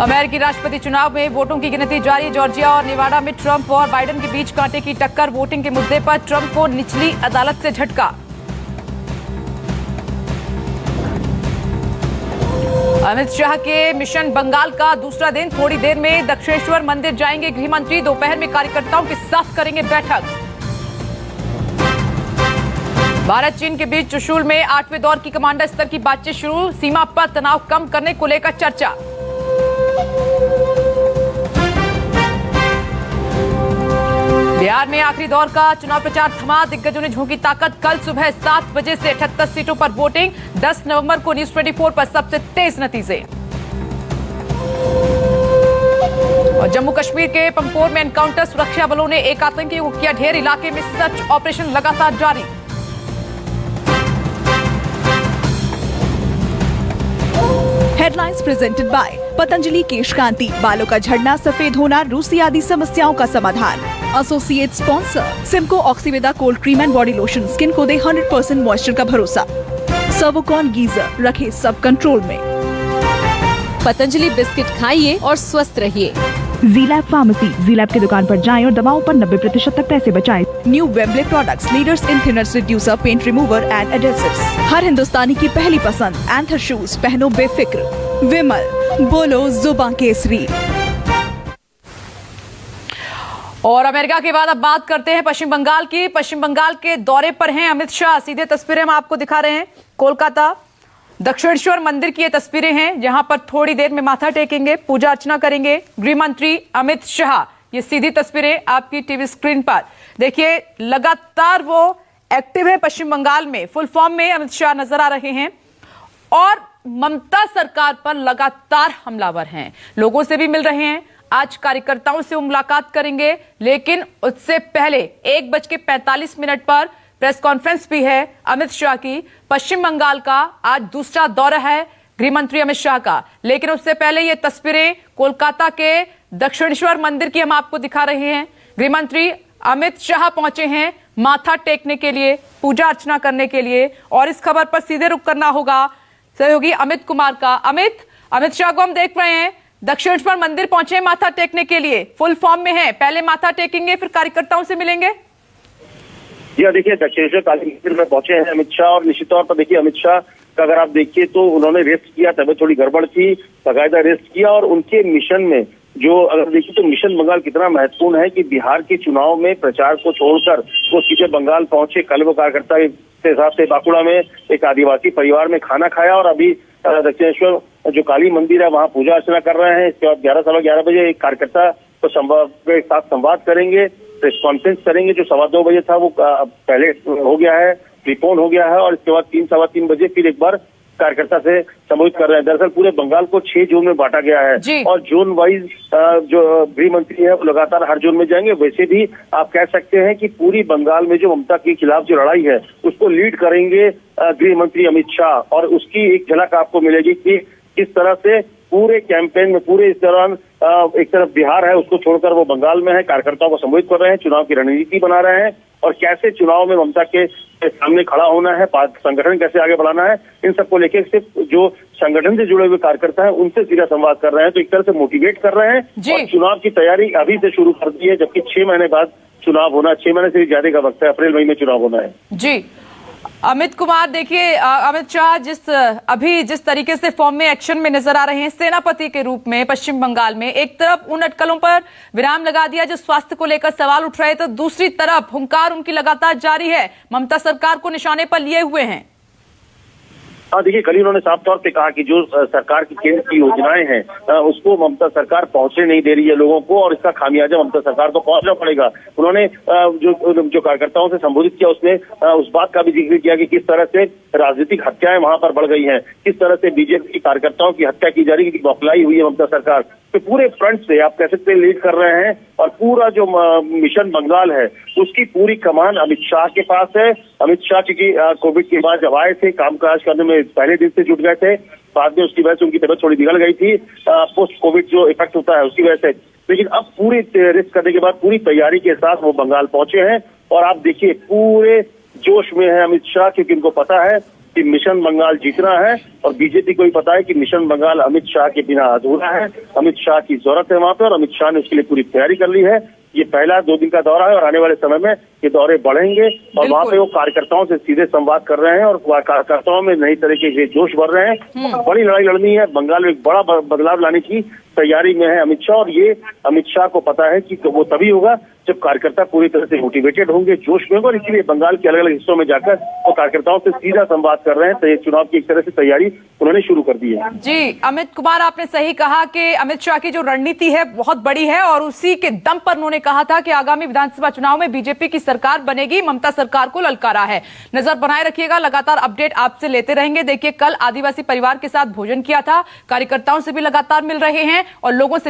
अमेरिकी राष्ट्रपति चुनाव में वोटों की गिनती जारी। जॉर्जिया और नेवाडा में ट्रंप और बाइडेन के बीच कांटे की टक्कर। वोटिंग के मुद्दे पर ट्रंप को निचली अदालत से झटका। अमित शाह के मिशन बंगाल का दूसरा दिन। थोड़ी देर में दक्षिणेश्वर मंदिर जाएंगे गृह मंत्री। दोपहर में कार्यकर्ताओं के साथ करेंगे बैठक। भारत चीन के बीच चुशूल में 8वें दौर की कमांडर स्तर की बातचीत शुरू। सीमा पर तनाव कम करने को लेकर चर्चा। बिहार में आखिरी दौर का चुनाव प्रचार थमा। दिग्गजों ने झोंकी ताकत। कल सुबह 7 बजे से 78 सीटों पर वोटिंग। 10 नवंबर को न्यूज 24 पर सबसे तेज नतीजे। और जम्मू कश्मीर के पंपोर में एनकाउंटर। सुरक्षा बलों ने एक आतंकी को किया ढेर। इलाके में सर्च ऑपरेशन लगातार जारी। हेडलाइंस प्रेजेंटेड बाय पतंजलि केश कांति। बालों का झड़ना, सफेद होना, रूसी आदि समस्याओं का समाधान। एसोसिएट स्पॉन्सर सिम्को ऑक्सीवेदा cold cream and body lotion. Skin को दे 100% मॉइस्चर का भरोसा। सर्वोकॉन गीजर, रखे सब कंट्रोल में। पतंजलि बिस्किट खाइए और स्वस्थ रहिए। जीलैब फार्मेसी। जीलैब की दुकान पर जाएं और दवाओं पर 90% तक पैसे बचाएं। New Wembley products, leaders in thinners reducer, paint remover and adhesives. हर हिंदुस्तानी की पहली पसंद। एंथर शूज, पहनो बेफिक्र। विमल, बोलो जुबां केसरी। और अमेरिका के बाद अब बात करते हैं पश्चिम बंगाल की। पश्चिम बंगाल के दौरे पर हैं अमित शाह। सीधे तस्वीरें हम आपको दिखा रहे हैं। कोलकाता दक्षिणेश्वर मंदिर की ये तस्वीरें हैं, जहां पर थोड़ी देर में माथा टेकेंगे, पूजा अर्चना करेंगे गृह मंत्री अमित शाह। ये सीधी तस्वीरें आपकी टीवी स्क्रीन पर देखिए। लगातार वो एक्टिव है पश्चिम बंगाल में। फुल फॉर्म में अमित शाह नजर आ रहे हैं और ममता सरकार पर लगातार हमलावर हैं। लोगों से भी मिल रहे हैं। आज कार्यकर्ताओं से वो मुलाकात करेंगे, लेकिन उससे पहले 1:45 पर प्रेस कॉन्फ्रेंस भी है अमित शाह की। पश्चिम बंगाल का आज दूसरा दौरा है गृह मंत्री अमित शाह का। लेकिन उससे पहले ये तस्वीरें कोलकाता के दक्षिणेश्वर मंदिर की हम आपको दिखा रहे हैं। गृह मंत्री अमित शाह पहुंचे हैं माथा टेकने के लिए, पूजा अर्चना करने के लिए। और इस खबर पर सीधे रुख करना होगा सहयोगी अमित कुमार का। अमित शाह को हम देख रहे हैं दक्षिणेश्वर मंदिर पहुंचे माथा टेकने के लिए। फुल फॉर्म में है। पहले माथा टेकेंगे, फिर कार्यकर्ताओं से मिलेंगे। जी हाँ, देखिए दक्षिणेश्वर काली मंदिर में पहुंचे हैं अमित शाह। और निश्चित तौर पर देखिए अमित शाह का अगर आप देखिए तो उन्होंने रेस्ट किया, तबियत थोड़ी गड़बड़ थी, बाकायदा रेस्ट किया। और उनके मिशन में जो अगर देखिए तो मिशन बंगाल कितना महत्वपूर्ण है कि बिहार के चुनाव में प्रचार को छोड़कर वो सीधे बंगाल पहुंचे। कल वो कार्यकर्ता के साथ से बांकुड़ा में एक आदिवासी परिवार में खाना खाया और अभी दक्षिणेश्वर जो काली मंदिर है वहां पूजा अर्चना कर रहे हैं। इसके बाद 11:15 बजे एक कार्यकर्ता को के साथ संवाद करेंगे, प्रेस कॉन्फ्रेंस करेंगे। जो 2:15 बजे था वो पहले हो गया है, प्रीपोन हो गया है। और इसके बाद 3-3:15 बजे फिर एक बार कार्यकर्ता से संबोधित कर रहे हैं। दरअसल पूरे बंगाल को 6 जोन में बांटा गया है और जोन वाइज जो गृह मंत्री है वो लगातार हर जोन में जाएंगे। वैसे भी आप कह सकते हैं कि पूरी बंगाल में जो ममता के खिलाफ जो लड़ाई है उसको लीड करेंगे गृह मंत्री अमित शाह। और उसकी एक झलक आपको मिलेगी कि किस तरह से पूरे कैंपेन में, पूरे इस दौरान एक तरफ बिहार है उसको छोड़कर वो बंगाल में है, कार्यकर्ताओं को संबोधित कर रहे हैं, चुनाव की रणनीति बना रहे हैं और कैसे चुनाव में ममता के सामने खड़ा होना है, संगठन कैसे आगे बढ़ाना है, इन सबको लेकर सिर्फ जो संगठन से जुड़े हुए कार्यकर्ता हैं उनसे सीधा संवाद कर रहे हैं। तो एक तरह से मोटिवेट कर रहे हैं और चुनाव की तैयारी अभी से शुरू कर दी है, जबकि 6 महीने बाद चुनाव होना, 6 महीने से ज्यादा का वक्त है, अप्रैल महीने में चुनाव होना है। जी अमित कुमार, देखिए अमित शाह अभी जिस तरीके से फॉर्म में, एक्शन में नजर आ रहे हैं सेनापति के रूप में पश्चिम बंगाल में, एक तरफ उन अटकलों पर विराम लगा दिया जो स्वास्थ्य को लेकर सवाल उठ रहे, तो दूसरी तरफ हुंकार उनकी लगातार जारी है, ममता सरकार को निशाने पर लिए हुए हैं। हाँ देखिए, कल उन्होंने साफ तौर पे कहा कि जो सरकार की केंद्र की योजनाएं हैं उसको ममता सरकार पहुंचने नहीं दे रही है लोगों को और इसका खामियाजा ममता सरकार को पहुंचना पड़ेगा। उन्होंने जो कार्यकर्ताओं से संबोधित किया उसमें उस बात का भी जिक्र किया कि किस तरह से राजनीतिक हत्याएं वहां पर बढ़ गई हैं, किस तरह से बीजेपी कार्यकर्ताओं की हत्या की जा रही है, बौखलाई हुई है ममता सरकार। तो पूरे फ्रंट से आप कह सकते हैं लीड कर रहे हैं और पूरा जो मिशन बंगाल है उसकी पूरी कमान अमित शाह के पास है। अमित शाह चूंकि कोविड के बाद जब आए थे, कामकाज करने में पहले दिन से जुट गए थे, बाद में उसकी वजह से उनकी तबियत थोड़ी बिगड़ गई थी, पोस्ट कोविड जो इफेक्ट होता है उसकी वजह से। लेकिन अब पूरी रेस्ट करने के बाद पूरी तैयारी के साथ वो बंगाल पहुंचे हैं और आप देखिए पूरे जोश में है अमित शाह, क्योंकि उनको पता है कि मिशन बंगाल जीतना है और बीजेपी को भी पता है कि मिशन बंगाल अमित शाह के बिना अधूरा है। अमित शाह की जरूरत है वहां पर और अमित शाह ने उसके लिए पूरी तैयारी कर ली है। ये पहला 2 दिन का दौरा है और आने वाले समय में ये दौरे बढ़ेंगे और वहां पे वो कार्यकर्ताओं से सीधे संवाद कर रहे हैं और कार्यकर्ताओं में नई तरीके के जोश भर रहे हैं। बड़ी लड़ाई लड़नी है, बंगाल में एक बड़ा बदलाव लाने की तैयारी में है अमित शाह और ये अमित शाह को पता है कि वो तभी होगा जब कार्यकर्ता पूरी तरह से मोटिवेटेड होंगे, जोश में होंगे और इसलिए बंगाल के अलग अलग हिस्सों में जाकर वो कार्यकर्ताओं से सीधा संवाद कर रहे हैं। तो ये चुनाव की एक तरह से तैयारी उन्होंने शुरू कर दी है। जी अमित कुमार, आपने सही कहा कि अमित शाह की जो रणनीति है बहुत बड़ी है और उसी के दम पर उन्होंने कहा था कि आगामी विधानसभा चुनाव में बीजेपी की सरकार बनेगी, ममता सरकार को ललकारा है। नजर बनाए रखिएगा, लगातार अपडेट आपसे लेते रहेंगे। देखिए कल आदिवासी परिवार के साथ भोजन किया था, कार्यकर्ताओं से भी लगातार मिल रहे हैं और लोगों से भी